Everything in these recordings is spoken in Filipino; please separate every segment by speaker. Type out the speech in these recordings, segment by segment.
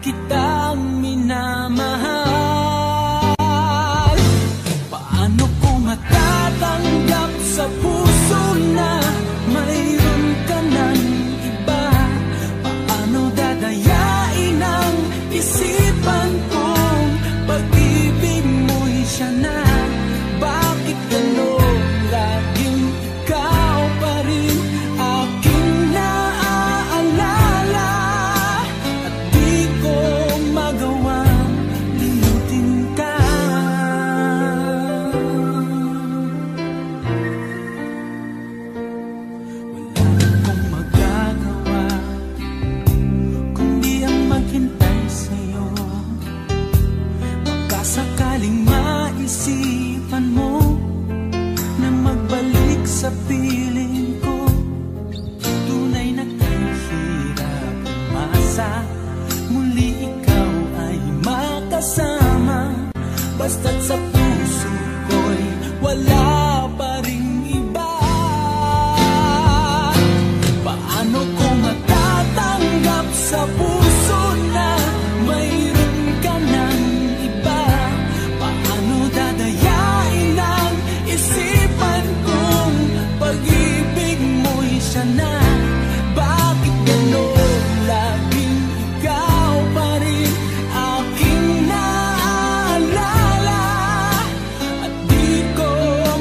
Speaker 1: kitang minamahal. Paano ko matatanggap sa puso na mayroon ka ng iba? Paano dadayain ang isipan kong pag-ibig mo'y siya na? Bakit gano'n laging ikaw pa rin aking naaalala? At di ko magawang limutin ka. Wala akong magagawa kundi ang maghintay sa'yo. Baka sakaling maisipan mo na magbalik sa piling ko. Tunay na kahirap umasa, muli ikaw ay makasama. Basta't sa puso ko'y wala pa ring iba. Paano ko matatanggap sa puso na mayroon ka ng iba? Paano dadayain ang isipan kong pag-ibig mo'y siya na? Bakit gano'n laging ikaw pa rin aking naaalala? At di ko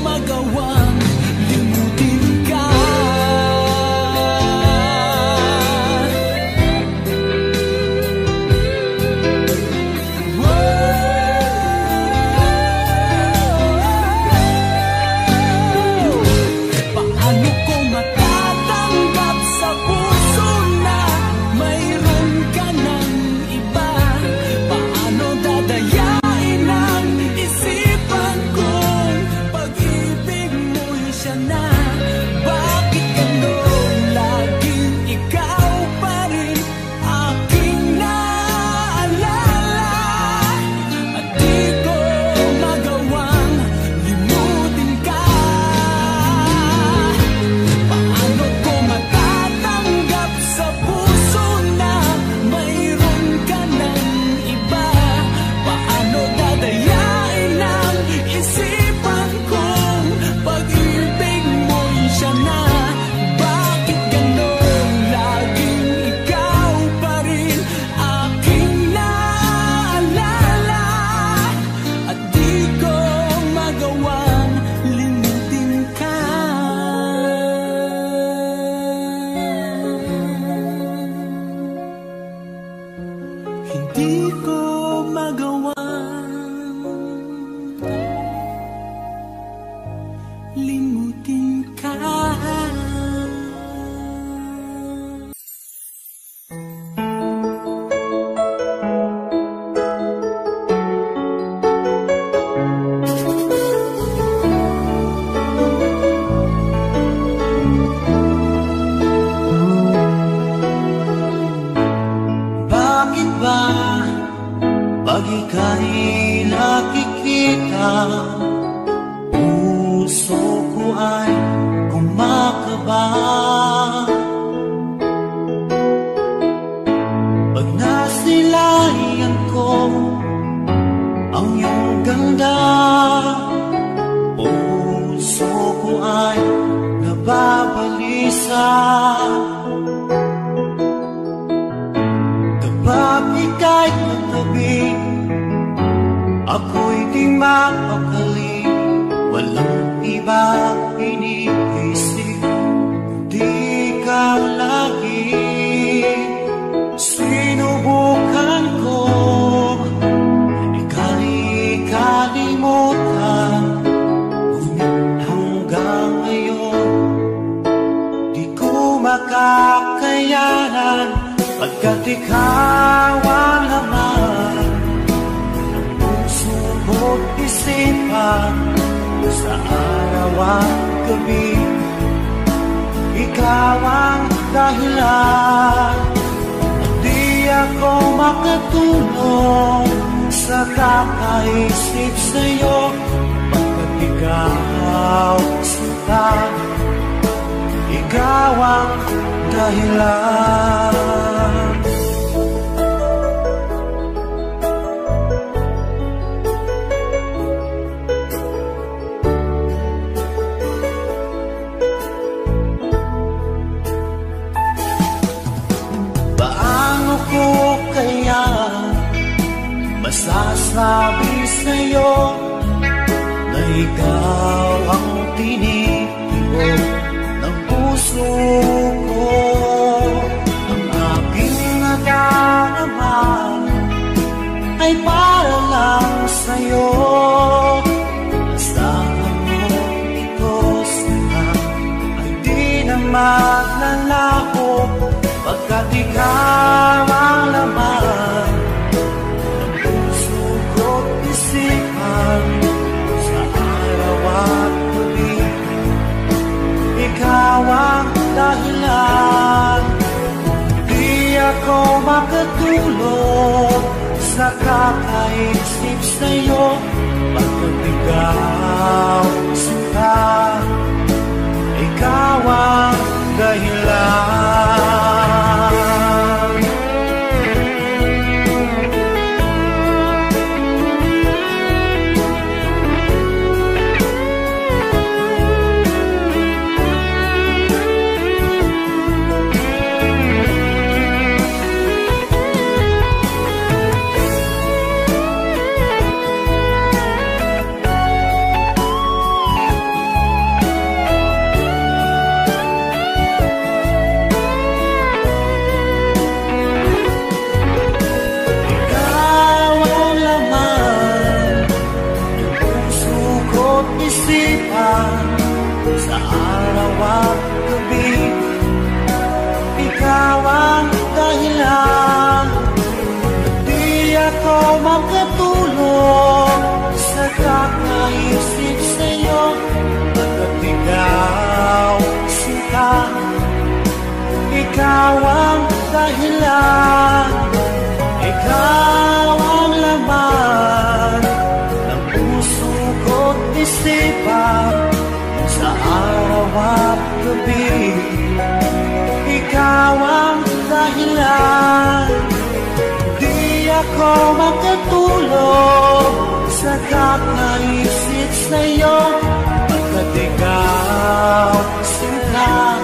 Speaker 1: magawang limutin ka. Paano ko matatanggap sa puso na mayroon ka ng iba? Paano dadayain ang isipan kong pag-ibig mo'y siya na? Bakit gano'n laging ikaw pa rin aking naaalala? At di ko magawang limutin ka. Paano ko matatanggap sa puso na mayroon ka ng iba? Paano dadayain ang isipan kong pag-ibig mo'y siya na? Bakit gano'n laging ikaw pa rin aking naaalala? At di ko magawang limutin ka. Hindi ko magawang limutin ka. Bakit ba pag ika'y nakikita, puso ko ay kumakaba? Pag nasilayan ko ang iyong ganda, puso ko ay nababalisa. Kapag ika'y katabi, ako'y di mapakali. Walang iba iniisip, di ikaw lagi. Sinubukan ko ika'y kalimutan, ngunit hanggang ngayon di ko makakayanan. Pagkat ikaw ang laman ng puso mo't isipan, sa araw at gabi, ikaw ang dahilan. At di ako makatulog sa kakaisip sa'yo, pagkat ikaw sinta, ikaw ang dahilan. masasabi sa'yo na ikaw ang tinitibok ng puso ko. Ang aking nadarama ay para lang sa'yo. Asahan mo ito sana ay di na maglalaho, pagkat ikaw ang laman ng puso ko't isipan sa araw at gabi. Ikaw ang dahilan, di ako makatulog sa kakaisip sa'yo, pagkat ikaw sinta, ikaw ang dahilan. Sa araw at gabi, ikaw ang dahilan, di ako makatulog sa kakaisip sa'yo, pagkat ikaw sinta, ikaw ang dahilan, ikaw ang laman ng puso ko't isipan sa araw at gabi. Ikaw ang dahilan, di ako makatulog sa kakaisip sa'yo, pagkat ikaw sinta,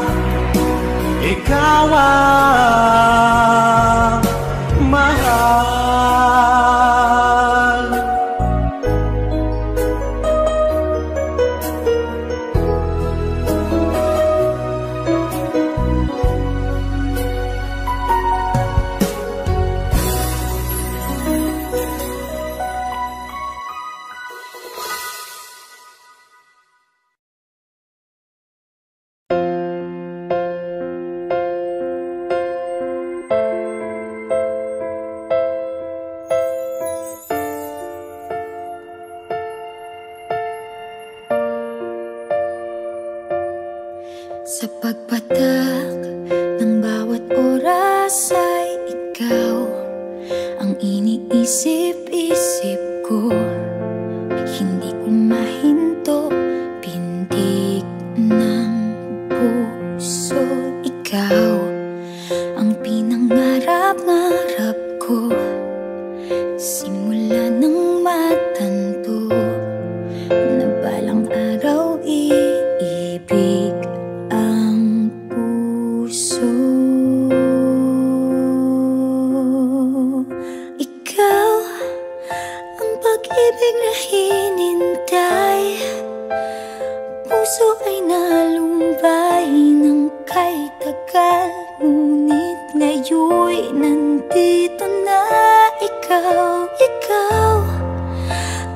Speaker 1: ikaw ang mahal.
Speaker 2: Sa pagpatak ng bawat oras ay ikaw ang iniisip-isip ko. Hindi ko mahinto, pintig ng puso. Ikaw ang pinangarap-ngarap ko, simula ng matanto na balang araw iibig ang puso. Ikaw ang pag-ibig na hinintay, puso ay nalumbay ng kay tagal, ngunit ngayon'y nandito na ikaw. Ikaw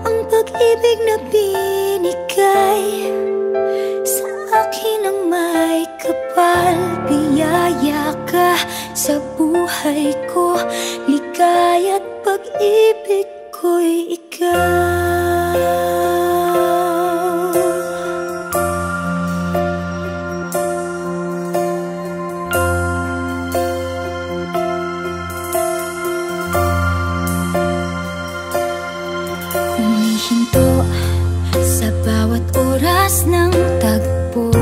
Speaker 2: ang pag-ibig na binigay sa akin ang may kapal. Biyaya ka sa buhay ko, ligaya't pag-ibig ko'y ikaw. Humihinto sa bawat oras ng tagpo,